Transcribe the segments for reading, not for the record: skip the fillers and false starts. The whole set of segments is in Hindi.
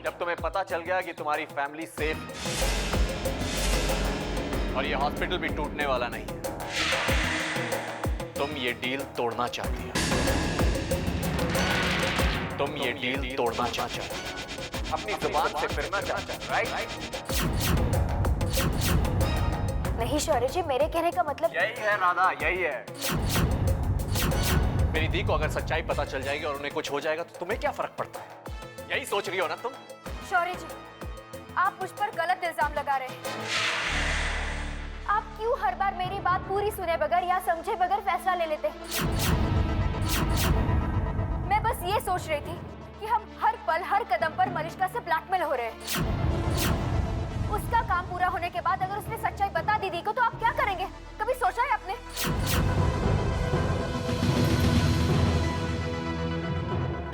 जब तुम्हें पता चल गया कि तुम्हारी फैमिली सेफ और ये हॉस्पिटल भी टूटने वाला नहीं है, तुम ये डील तोड़ना चाहती हो। तुम ये डील तोड़ना चाहती हो, अपनी जुबान से फिरना चाहती हो, राइट? नहीं शौर्य जी, मेरे कहने का मतलब यही है राधा, यही है। मेरी दी को अगर सच्चाई पता चल जाएगी और उन्हें कुछ हो जाएगा तो तुम्हें क्या फर्क पड़ता है? यही सोच रही हो ना तुम? शौर्य जी, आप मुझ पर गलत इल्जाम लगा रहे हैं। आप क्यों हर बार मेरी बात पूरी सुने बगैर या समझे बगैर फैसला ले लेते हैं? मैं बस ये सोच रही थी कि हम हर पल हर कदम पर मलिष्का से ब्लैकमेल हो रहे हैं। उसका काम पूरा होने के बाद अगर उसने सच्चाई बता दी को तो आप क्या करेंगे? कभी सोचा है आपने?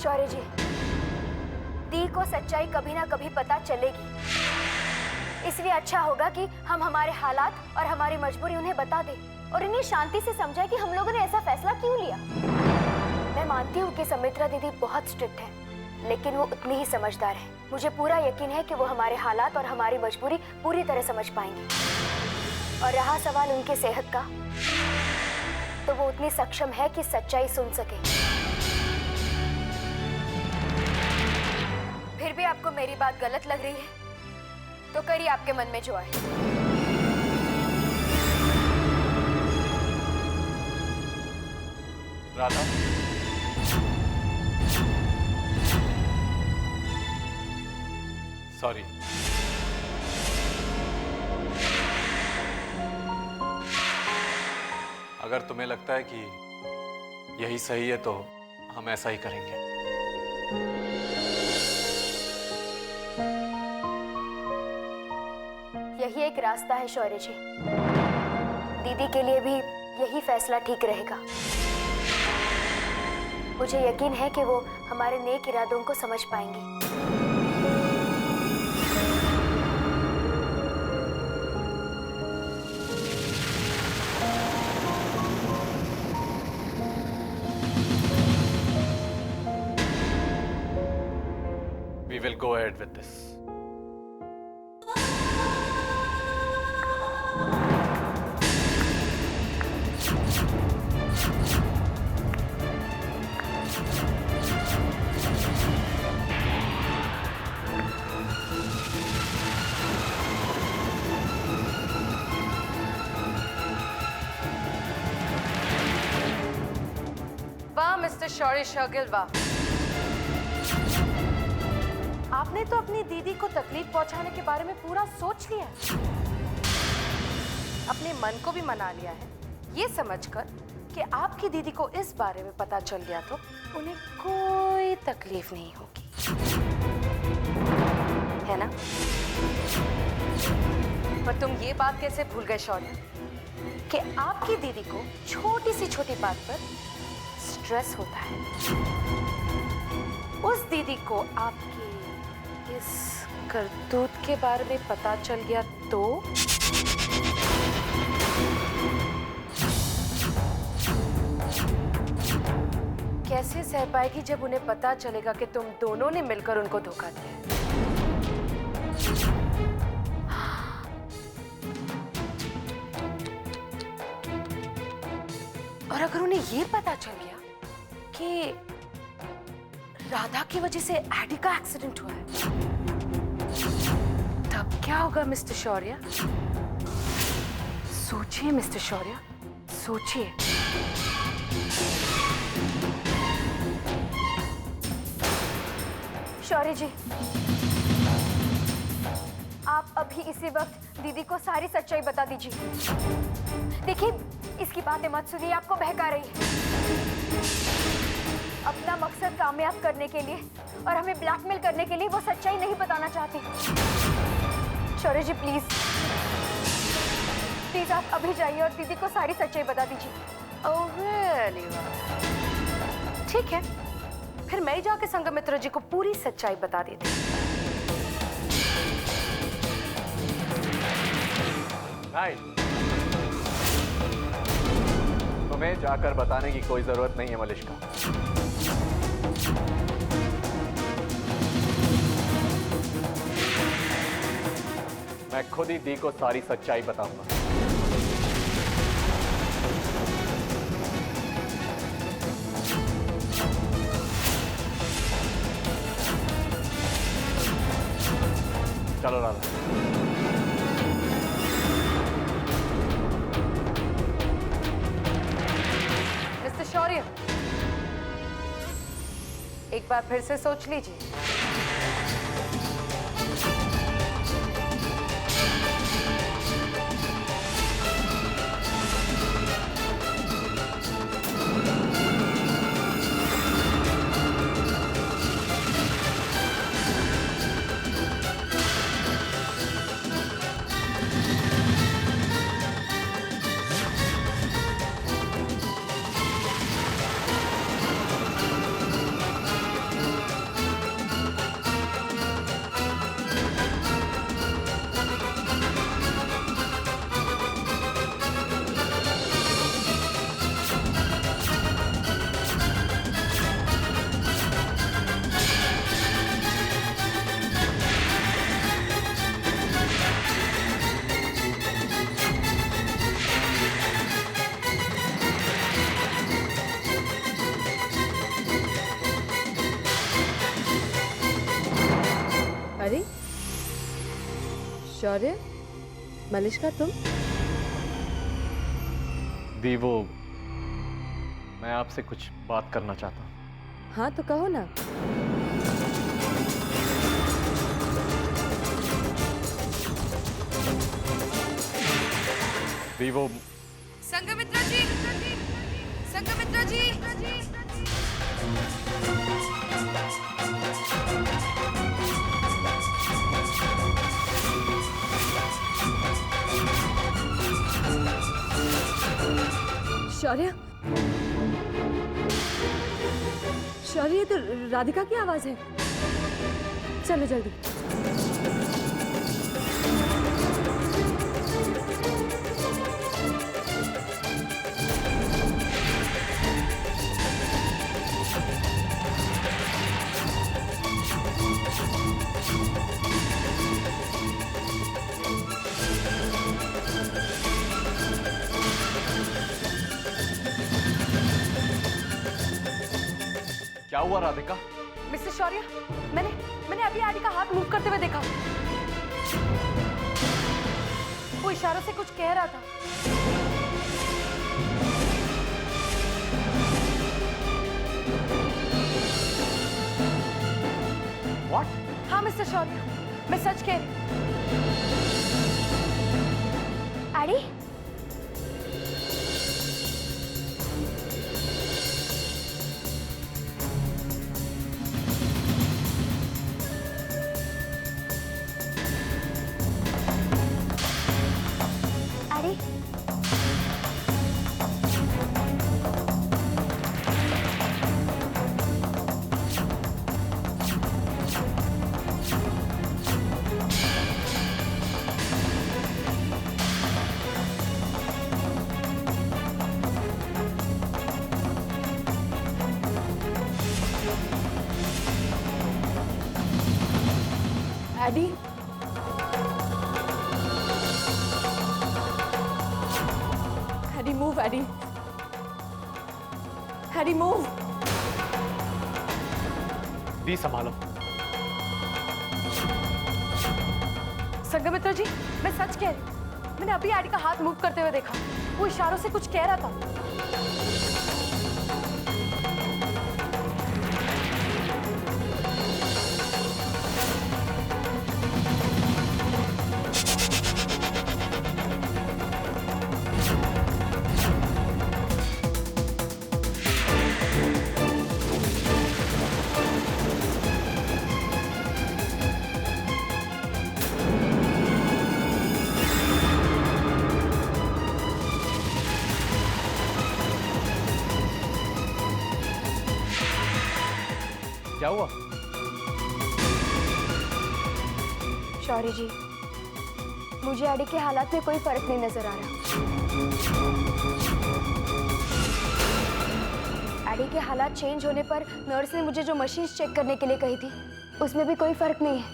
शौर्य जी, दी को सच्चाई कभी ना कभी पता चलेगी, इसलिए अच्छा होगा कि हम हमारे हालात और हमारी मजबूरी उन्हें बता दें और इन्हें शांति से समझाएं कि हम लोगों ने ऐसा फैसला क्यों लिया। मैं मानती हूँ कि सुमित्रा दीदी बहुत स्ट्रिक्ट है, लेकिन वो उतनी ही समझदार है। मुझे पूरा यकीन है कि वो हमारे हालात और हमारी मजबूरी पूरी तरह समझ पाएंगी। और रहा सवाल उनकी सेहत का, तो वो उतनी सक्षम है कि सच्चाई सुन सके। फिर भी आपको मेरी बात गलत लग रही है तो करिए आपके मन में जो आए। राधा, सॉरी। अगर तुम्हें लगता है कि यही सही है तो हम ऐसा ही करेंगे। यही एक रास्ता है शौर्य जी। दीदी के लिए भी यही फैसला ठीक रहेगा। मुझे यकीन है कि वो हमारे नेक इरादों को समझ पाएंगी। We will go ahead with this. वाह मिस्टर शौर्य शागिल, वाह। आपने तो अपनी दीदी को तकलीफ पहुंचाने के बारे में पूरा सोच लिया है। अपने मन को भी मना लिया है, ये समझकर कि आपकी दीदी को इस बारे में पता चल गया तो उन्हें कोई तकलीफ नहीं होगी, है ना? पर तुम ये बात कैसे भूल गए शौर्य कि आपकी दीदी को छोटी सी छोटी बात पर स्ट्रेस होता है। उस दीदी को आपकी इस करतूत के बारे में पता चल गया तो कैसे सह पाएगी जब उन्हें पता चलेगा कि तुम दोनों ने मिलकर उनको धोखा दिया है? और अगर उन्हें ये पता चल गया कि राधा की वजह से एडी का एक्सीडेंट हुआ है, तब क्या होगा मिस्टर शौर्य? सोचिए मिस्टर शौर्य, सोचिए। शौर्य जी, आप अभी इसी वक्त दीदी को सारी सच्चाई बता दीजिए। देखिए, इसकी बातें मत सुनिए, आपको बहका रही है। अपना मकसद कामयाब करने के लिए और हमें ब्लैकमेल करने के लिए वो सच्चाई नहीं बताना चाहती। शौर्य जी प्लीज, प्लीज आप अभी जाइए और दीदी को सारी सच्चाई बता दीजिए। Oh really? ठीक है, फिर मैं ही जाके संघमित्रा जी को पूरी सच्चाई बता देती हूँ। नहीं, तुम्हें जाकर बताने की कोई जरूरत नहीं है मलिष्का। मैं खुद ही दी को सारी सच्चाई बताऊंगा। चलो राधा। मिस्टर शौर्य, एक बार फिर से सोच लीजिए। अरे शौर्य, मलिष्का तुम? दी वो, मैं आपसे कुछ बात करना चाहता हूँ। हाँ तो कहो ना। दी वो, संघमित्रा जी, संघमित्रा जी। शौर्य, शौर्य, ये तो राधिका की आवाज है। चलो जल्दी। क्या हुआ राधिका? मिस्टर शौर्य, मैंने अभी आदि का हाथ मूव करते हुए देखा। वो इशारों से कुछ कह रहा था। What? हाँ मिस्टर शौर्य, मैं सच कह रही हूँ। आड़ी, आड़ी, एडी, एडी मूव, एडी, एडी मूव। दी संभालो। संघमित्रा जी, मैं सच कह रही हूँ। मैंने अभी आदि का हाथ मूव करते हुए देखा। वो इशारों से कुछ कह रहा था। क्या हुआ? शौर्य जी, मुझे आड़ी के हालात में कोई फर्क नहीं नजर आ रहा। आड़ी के हालात चेंज होने पर नर्स ने मुझे जो मशीन चेक करने के लिए कही थी, उसमें भी कोई फर्क नहीं है।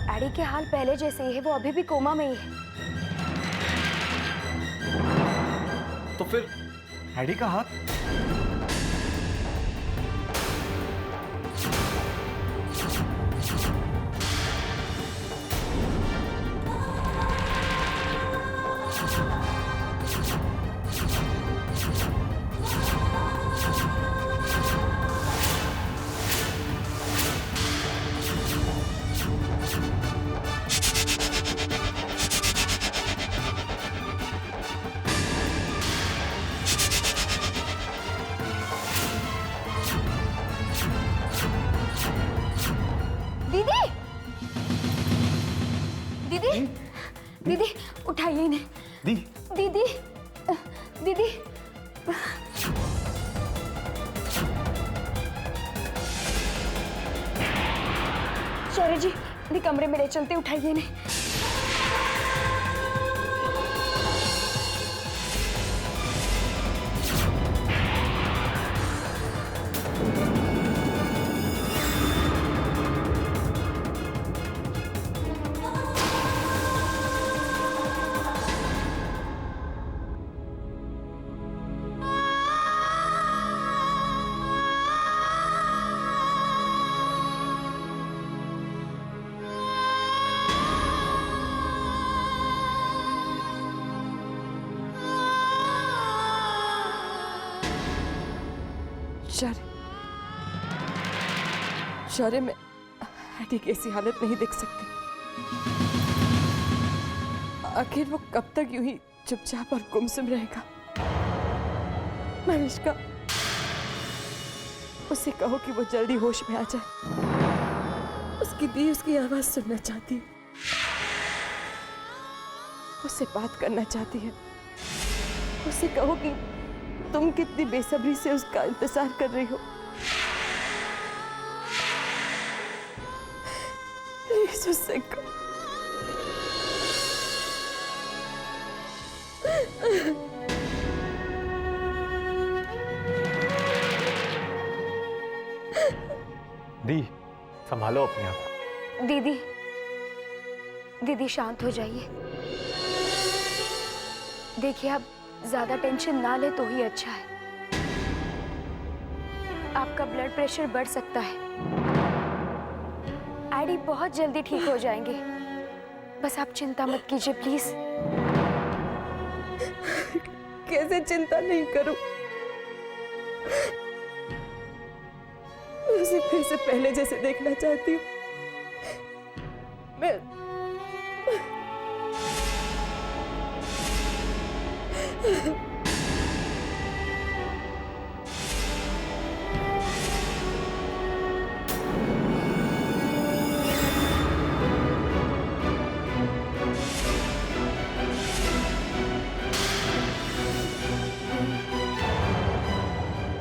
एडी के हाल पहले जैसे ही है, वो अभी भी कोमा में ही है। तो फिर एडी का हाथ? दीदी, दीदी, दीदी उठाइए इन्हें। दी, दीदी, दीदी। शौर्य जी, दी कमरे में ले चलते, उठाइए इन्हें। शौर्य, मैं एडी की ऐसी हालत नहीं देख सकती। आखिर वो कब तक यूं ही चुपचाप और गुमसुम रहेगा? मनीषका, उससे कहो कि वो जल्दी होश में आ जाए। उसकी दी उसकी आवाज सुनना चाहती है, उससे बात करना चाहती है। उससे कहो कि तुम कितनी बेसब्री से उसका इंतजार कर रही हो। प्लीज उससे कहो। दी, संभालो अपने आप। दीदी, दीदी शांत हो जाइए। देखिए, आप ज्यादा टेंशन ना ले तो ही अच्छा है। आपका ब्लड प्रेशर बढ़ सकता है। एडी बहुत जल्दी ठीक हो जाएंगे। बस आप चिंता मत कीजिए प्लीज। कैसे चिंता नहीं करूं? मैं उसे फिर से पहले जैसे देखना चाहती हूँ। मैं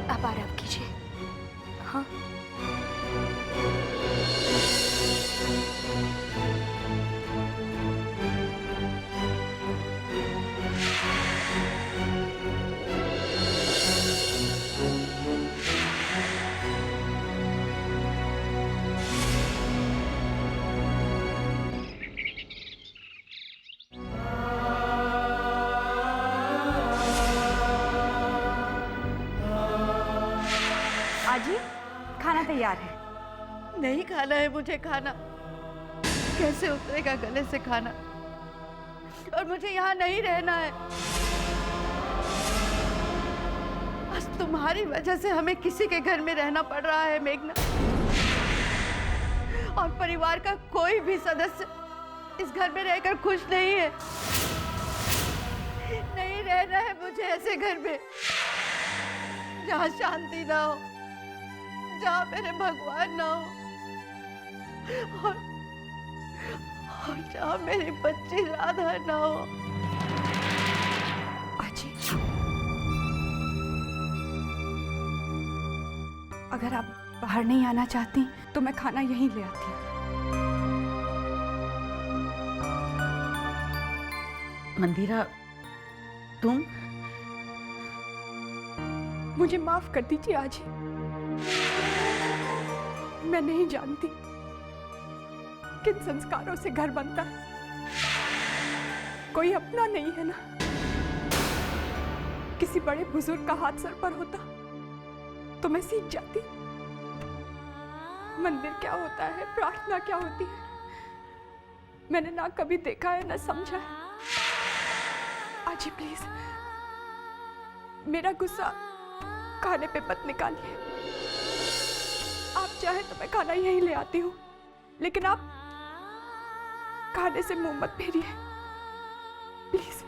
आप आराम कीजिए। हाँ, आजी, खाना तैयार है। नहीं खाना है मुझे खाना। कैसे उतरेगा गले से खाना? और मुझे यहाँ नहीं रहना है। बस तुम्हारी वजह से हमें किसी के घर में रहना पड़ रहा है मेघना। और परिवार का कोई भी सदस्य इस घर में रहकर खुश नहीं है। नहीं रहना है मुझे ऐसे घर में जहाँ शांति ना हो, जहाँ मेरे भगवान ना हो, और जहाँ मेरी बच्ची राधा ना हो। आजी, अगर आप बाहर नहीं आना चाहती तो मैं खाना यहीं ले आती हूँ। मंदिरा, तुम? मुझे माफ कर दीजिए आजी। मैं नहीं जानती किन संस्कारों से घर बनता है? कोई अपना नहीं है ना। किसी बड़े बुजुर्ग का हाथ सर पर होता तो मैं सीख जाती मंदिर क्या होता है, प्रार्थना क्या होती है। मैंने ना कभी देखा है ना समझा है। आजी प्लीज मेरा गुस्सा खाने पे मत निकालिए। आप चाहे तो मैं खाना यहीं ले आती हूँ, लेकिन आप खाने से मुंह मत फेरिए प्लीज।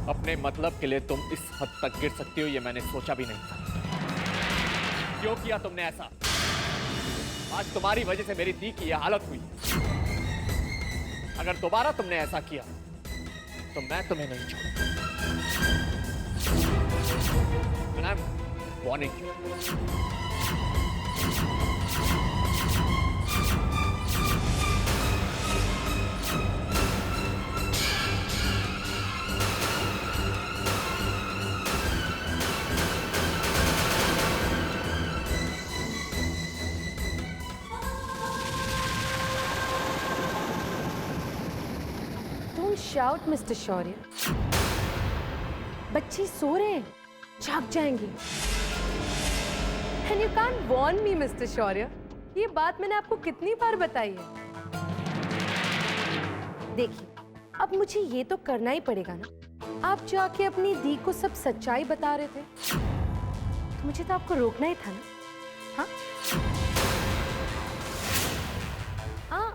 अपने मतलब के लिए तुम इस हद तक गिर सकती हो ये मैंने सोचा भी नहीं था। क्यों किया तुमने ऐसा? आज तुम्हारी वजह से मेरी दी की यह हालत हुई। अगर दोबारा तुमने ऐसा किया तो मैं तुम्हें नहीं छोड़ूंगा। I am warning you. Shout mister Shaurya, बच्चे सो रहे हैं, जाग जाएंगे। And you can't warn me mister Shaurya. ये बात मैंने आपको कितनी बार बताई है। देखिए, अब मुझे ये तो करना ही पड़ेगा ना। आप जाके अपनी दी को सब सच्चाई बता रहे थे, तो मुझे तो आपको रोकना ही था ना। हाँ हाँ,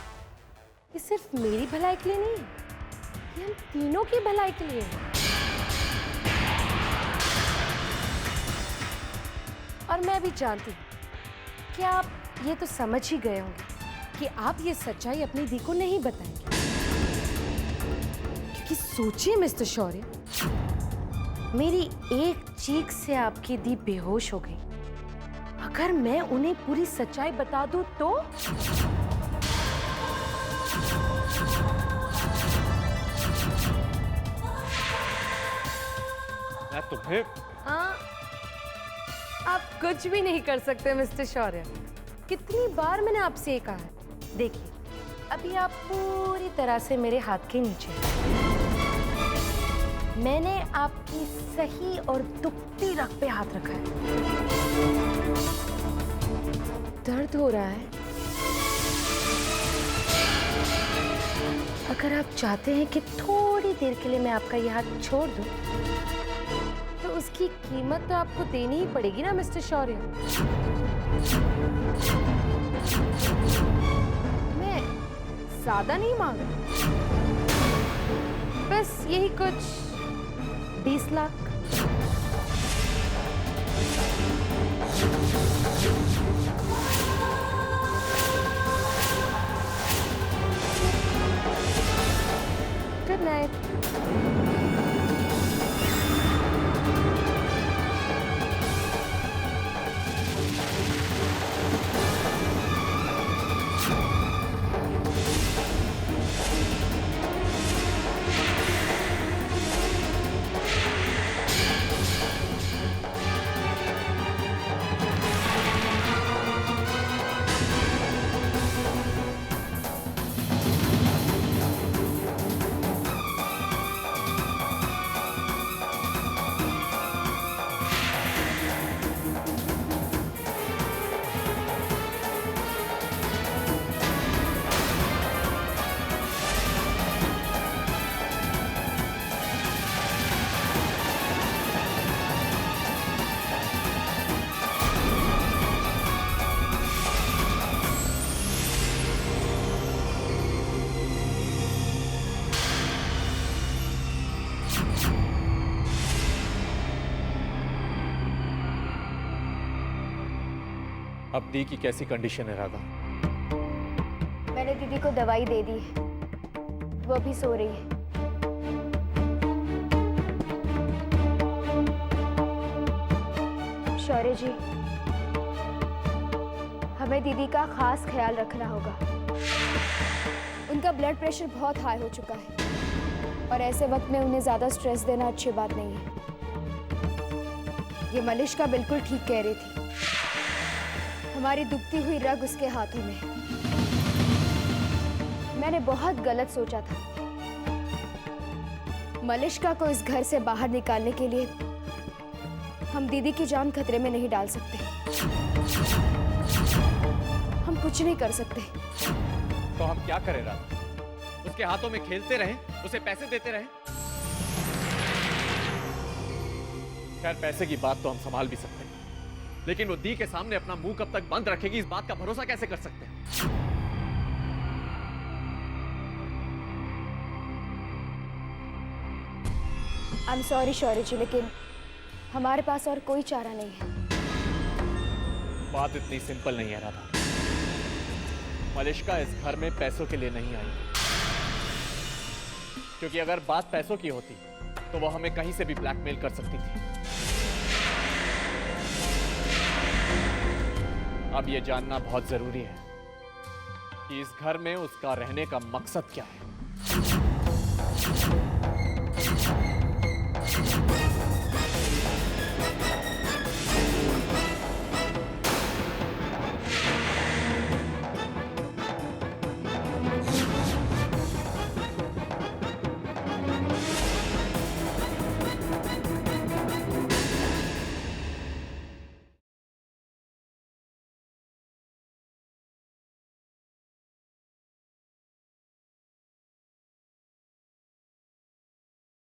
ये सिर्फ मेरी भलाई के लिए नहीं है, ये हम तीनों की भलाई के लिए है। और मैं भी जानती हूँ कि आप ये तो समझ ही गए होंगे कि आप ये सच्चाई अपनी दी को नहीं बताएंगे। क्योंकि सोचिए मिस्टर शौर्य, मेरी एक चीख से आपकी दी बेहोश हो गई। अगर मैं उन्हें पूरी सच्चाई बता दूं तो मैं तुम्हें आप कुछ भी नहीं कर सकते मिस्टर शौर्य। कितनी बार मैंने आपसे ये कहा है। देखिए, अभी आप पूरी तरह से मेरे हाथ के नीचे हैं। मैंने आपकी सही और दुखती रग पे हाथ रखा है। दर्द हो रहा है। अगर आप चाहते हैं कि थोड़ी देर के लिए मैं आपका ये हाथ छोड़ दूं, तो उसकी कीमत तो आपको देनी ही पड़ेगी ना मिस्टर शौर्य। मैं ज्यादा नहीं मांग रही, बस यही कुछ 20 लाख। Good night. अब दी की कैसी कंडीशन है राधा? मैंने दीदी को दवाई दे दी, वो अभी सो रही है। शौर्य जी, हमें दीदी का खास ख्याल रखना होगा। उनका ब्लड प्रेशर बहुत हाई हो चुका है और ऐसे वक्त में उन्हें ज़्यादा स्ट्रेस देना अच्छी बात नहीं है। ये मलिश्का बिल्कुल ठीक कह रही थी, हमारी दुखती हुई रग उसके हाथों में है। मैंने बहुत गलत सोचा था। मलिश्का को इस घर से बाहर निकालने के लिए हम दीदी की जान खतरे में नहीं डाल सकते। हम कुछ नहीं कर सकते। तो हम क्या करें राधा? उसके हाथों में खेलते रहें, उसे पैसे देते रहें? खैर, पैसे की बात तो हम संभाल भी सकते हैं, लेकिन वो दी के सामने अपना मुंह कब तक बंद रखेगी, इस बात का भरोसा कैसे कर सकते हैं? आई एम सॉरी शौर्य जी, लेकिन हमारे पास और कोई चारा नहीं है। बात इतनी सिंपल नहीं है राधा। मलिश्का इस घर में पैसों के लिए नहीं आई, क्योंकि अगर बात पैसों की होती तो वो हमें कहीं से भी ब्लैकमेल कर सकती थी। अब ये जानना बहुत जरूरी है कि इस घर में उसका रहने का मकसद क्या है।